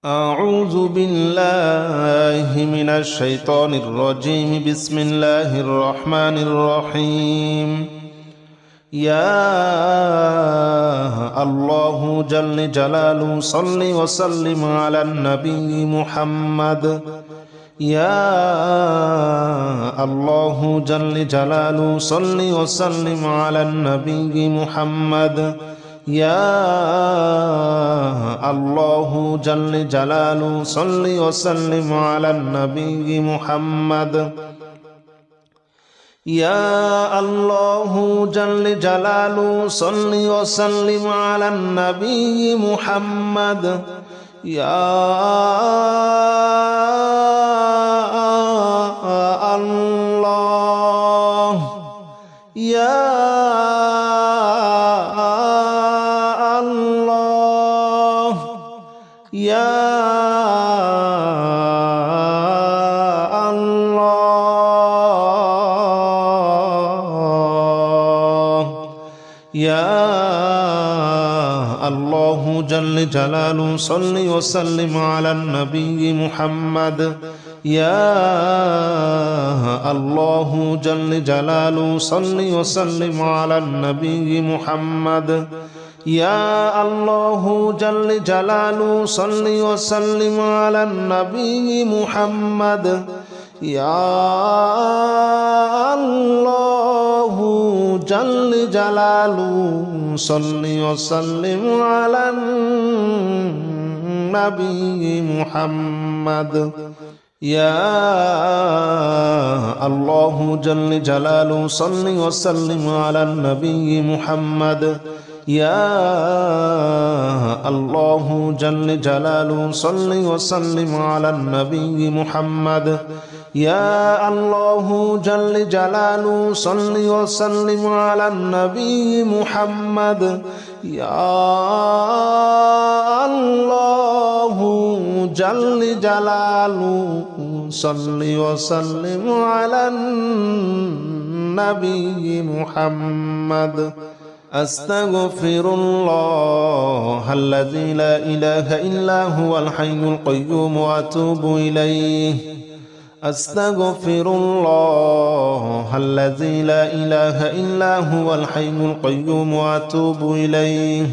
أعوذ بالله من الشيطان الرجيم. بسم الله الرحمن الرحيم. يا الله جل جلاله صل وسلم على النبي محمد. يا الله جل جلاله صل وسلم على النبي محمد. يا الله جل جلاله صل وسلم على النبي محمد. يا الله جل جلاله صل وسلم على النبي محمد. يا الله يا يا الله يا الله جل جلاله صل وسلم على النبي محمد. يا الله جل جلاله صل وسلم على النبي محمد. يا الله جل جلاله صل وسلم على النبي محمد. يا الله جل جلاله صل وسلم على النبي محمد. يا الله جل جلاله صل وسلم على النبي محمد. يا الله جل جلاله صل وسلم على النبي محمد. يا الله جل جلاله صل وسلم على النبي محمد. يا الله جل جلاله صل وسلم على النبي محمد. أستغفر الله الذي لا إله إلا هو الحي القيوم وأتوب إليه. أستغفر الله الذي لا إله إلا هو الحي القيوم وأتوب إليه.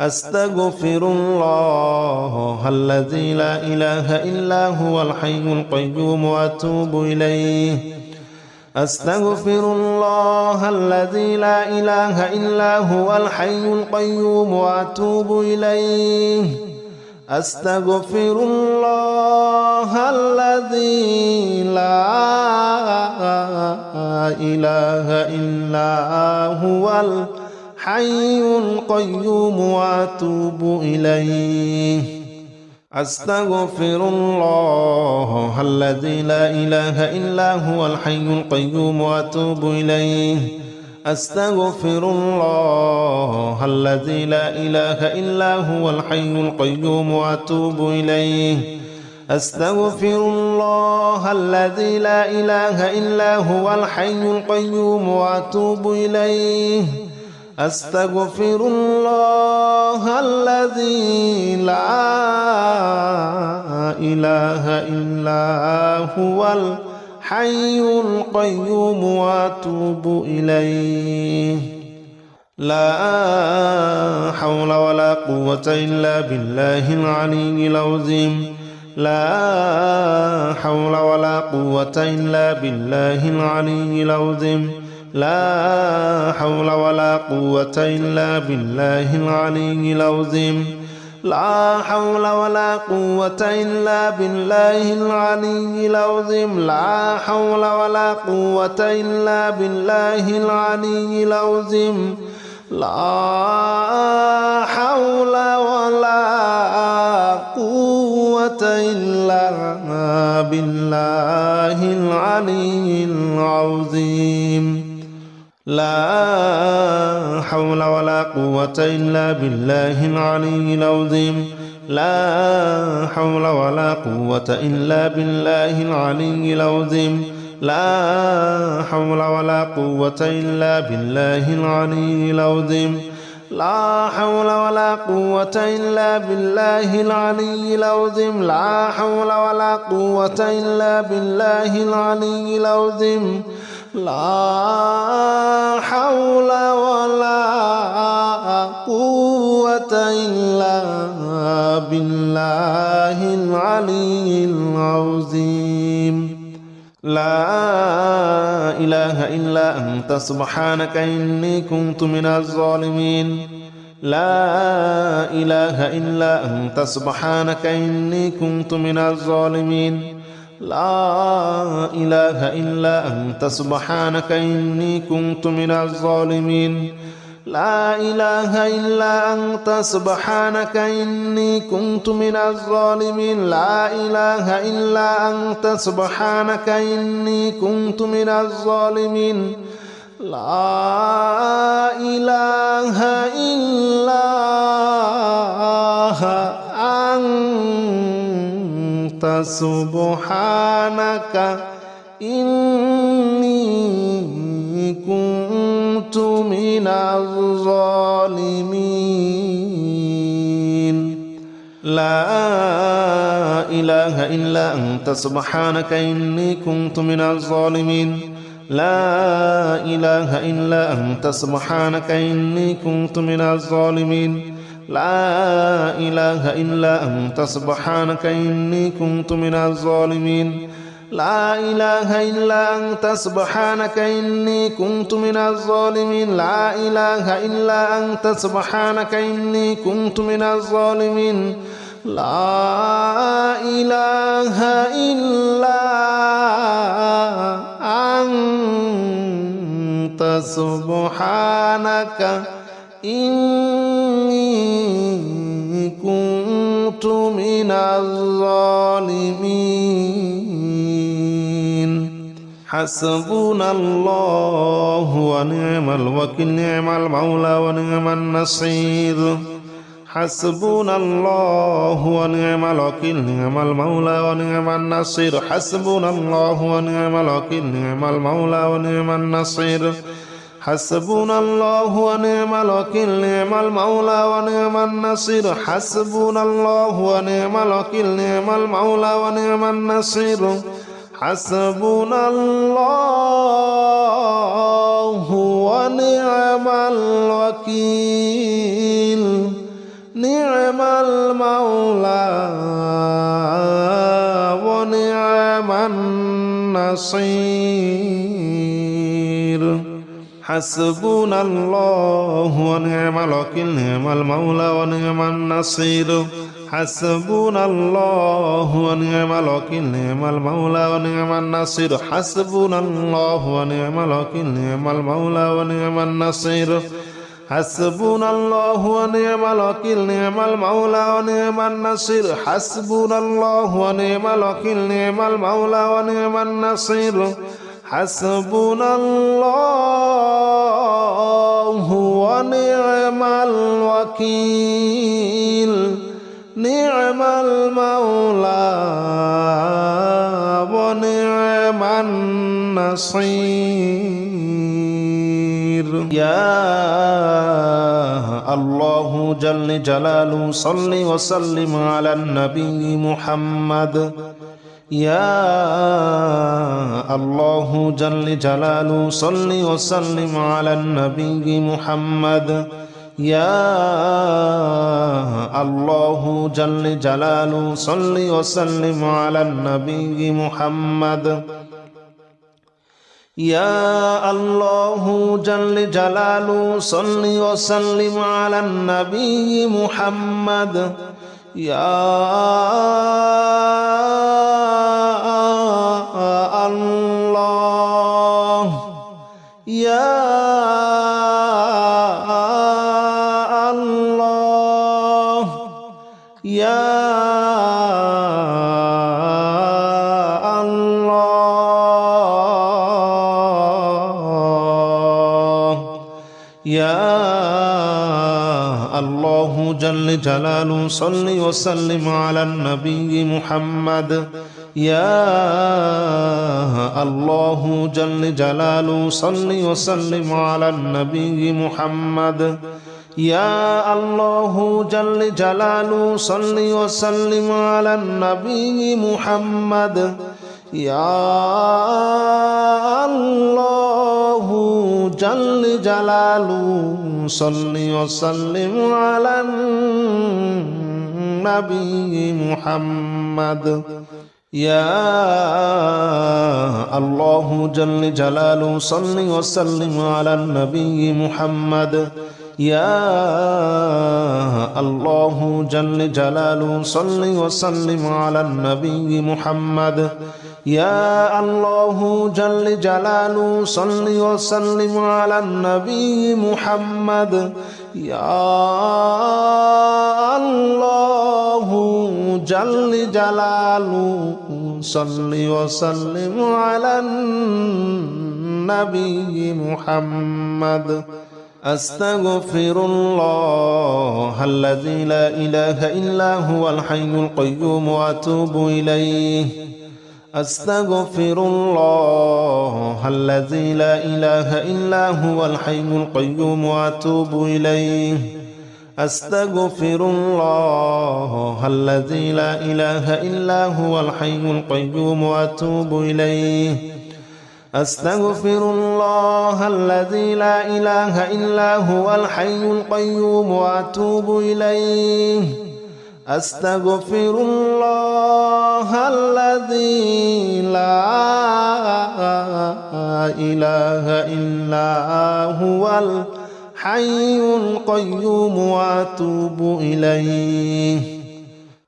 أستغفر الله الذي لا إله إلا هو الحي القيوم وأتوب إليه. أستغفر الله الذي لا إله إلا هو الحي القيوم وأتوب إليه. أستغفر الله الذي لا إله إلا هو الحي القيوم وأتوب إليه. أستغفر الله الذي لا إله إلا هو الحي القيوم وأتوب إليه. أستغفر الله الذي لا إله إلا هو الحي القيوم وأتوب إليه. أستغفر الله الذي لا إله إلا هو الحي القيوم وأتوب إليه. أستغفر الله الذي لا إله إلا هو الحي القيوم وأتوب إليه. لا حول ولا قوة إلا بالله العلي العظيم. لا حول ولا قوة إلا بالله العلي العظيم. لا حول ولا قوة إلا بالله العلي العظيم. لا حول ولا قوة إلا بالله العلي العظيم. لا حول ولا قوة إلا بالله العلي العظيم. لا حول ولا قوة إلا بالله العلي العظيم. لا حول ولا قوة إلا بالله العلي العظيم. لا حول ولا قوة إلا بالله العلي العظيم. لا حول ولا قوة إلا بالله العلي العظيم. لا حول ولا قوة إلا بالله العلي العظيم لا حول ولا قوة إلا بالله العلي العظيم لا حول ولا قوة إلا بالله العلي العظيم لا إله إلا أنت سبحانك إني كنت من الظالمين لا إله إلا أنت سبحانك إني كنت من الظالمين لا إله إلا أنت سبحانك إني كنت من الظالمين لا إله إلا أنت سبحانك إني كنت من الظالمين لا إله إلا أنت سبحانك إني كنت من الظالمين لا إله إلا أنت سبحانك إني كنت من الظالمين لا إله إلا أنت سبحانك إني كنت من الظالمين لا إله إلا أنت سبحانك إني كنت من الظالمين لا إله إلا أنت سبحانك إني كنت من الظالمين لا إله إلا أنت سبحانك إني كنت من الظالمين لا إله إلا أنت سبحانك إني كنت من الظالمين لا إله إلا أنت سبحانك إني كنت من الظالمين حسبنا الله ونعم الوكيل نعم المولى ونعم النصير حسبنا الله ونعم الوكيل نعم المولى ونعم النصير حسبنا الله ونعم الوكيل نعم المولى ونعم النصير حسبنا الله ونعم الوكيل نعم المولى ونعم النصير حسبنا الله ونعم الوكيل نعم المولى ونعم النصير حسبنا الله ونعم الوكيل نعم المولى ونعم النصير حسبنا الله ونعم الوكيل نعم المولى ونعم النصير حسبنا الله ونعم الوكيل نعم المولى ونعم النصير حسبنا الله ونعم الوكيل نعم المولى ونعم النصير حسبنا الله ونعم الوكيل نعم المولى ونعم النصير حسبنا الله ونعم الوكيل نعم المولى ونعم النصير حسبنا الله ونعم الوكيل نعم المولى ونعم النصير يا الله جل جلاله صل وسلم على النبي محمد يا الله جل جلاله صل وسلم على النبي محمد يا الله جل جلاله صل وسلم على النبي محمد يا الله جل جلاله صل وسلم على النبي محمد يا الله يا الله يا الله يا الله جل جلاله صل وسلم على النبي محمد يا الله جل جلاله صل وسلم على النبي محمد يا الله جل جلاله صل وسلم على النبي محمد يا الله جل جلاله صل وسلم على النبي محمد يا الله جل جلاله صل وسلم على النبي محمد يا الله جل جلاله صل وسلم على النبي محمد يا الله جل جلاله صل وسلم على النبي محمد يا الله جل جلاله صل وسلم على النبي محمد أستغفر الله الذي لا إله إلا هو الحي القيوم وأتوب إليه أستغفر الله الذي لا إله إلا هو الحي القيوم وأتوب إليه أستغفر الله الذي لا إله إلا هو الحي القيوم وأتوب إليه أستغفر الله الذي لا إله إلا هو الحي القيوم وأتوب إليه أستغفر الله الذي لا إله إلا هو الحي القيوم وأتوب إليه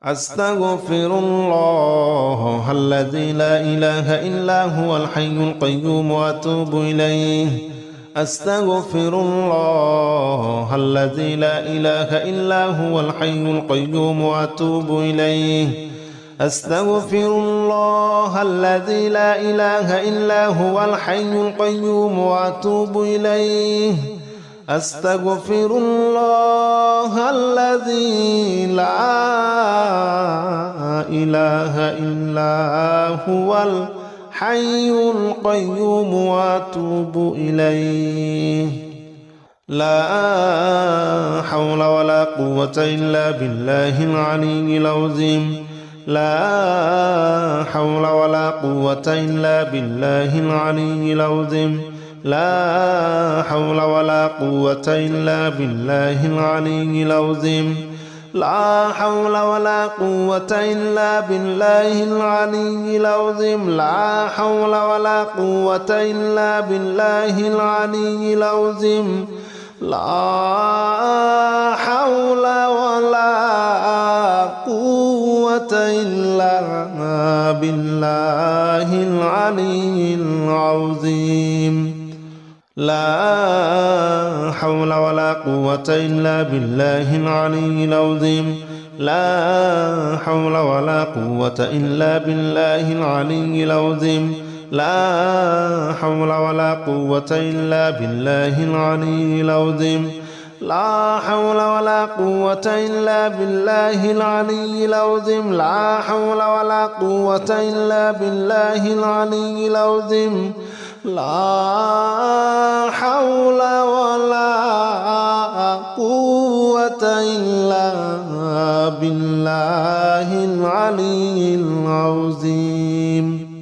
أستغفر الله الذي لا إله إلا هو الحي القيوم وأتوب إليه أستغفر الله الذي لا إله إلا هو الحي القيوم وأتوب إليه أستغفر الله الذي لا إله إلا هو الحي القيوم وأتوب إليه أستغفر الله الذي لا إله إلا هو الحي القيوم وأتوب إليه لا حول ولا قوة إلا بالله العلي العظيم لا حول ولا قوة إلا بالله العلي العظيم لا حول ولا قوة إلا بالله العلي العظيم لا حول ولا قوة إلا بالله العلي العظيم لا حول ولا قوة إلا بالله العلي العظيم لا حول ولا قوة إلا بالله العلي العظيم لا حول ولا قوة إلا بالله العلي العظيم لا حول ولا قوة إلا بالله العلي العظيم لا حول ولا قوة إلا بالله العلي العظيم لا حول ولا قوة إلا بالله العلي العظيم لا حول ولا قوة إلا بالله العلي العظيم لا حول ولا قوة إلا بالله العلي العظيم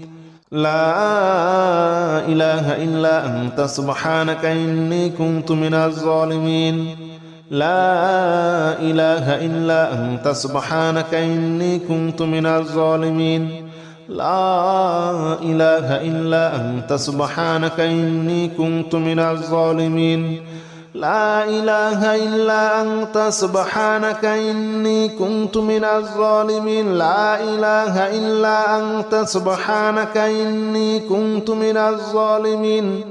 لا إله إلا أنت سبحانك إني كنت من الظالمين لا إله إلا أنت سبحانك إني كنت من الظالمين لا إله إلا أنت سبحانك إني كنت من الظالمين لا إله إلا أنت سبحانك إني كنت من الظالمين لا إله إلا أنت سبحانك إني كنت من الظالمين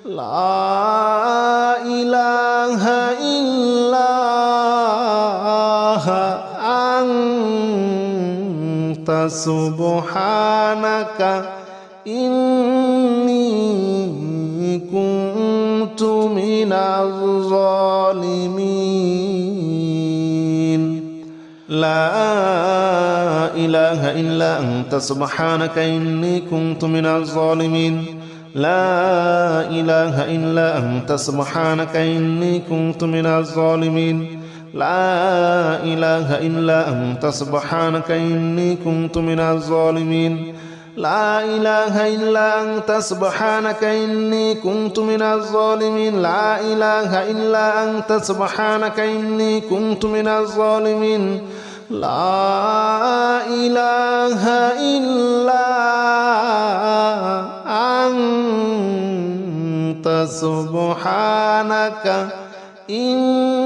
لا إله إلا أنت سبحانك إني كنت من الظالمين لا إله إلا أنت سبحانك إني كنت من الظالمين لا إله إلا أنت سبحانك إني كنت من الظالمين لا إله إلا أنت سبحانك إني كنت من الظالمين لا إله إلا أنت سبحانك إني كنت من الظالمين لا إله إلا أنت سبحانك إني كنت من الظالمين لا إله إلا أنت سبحانك إني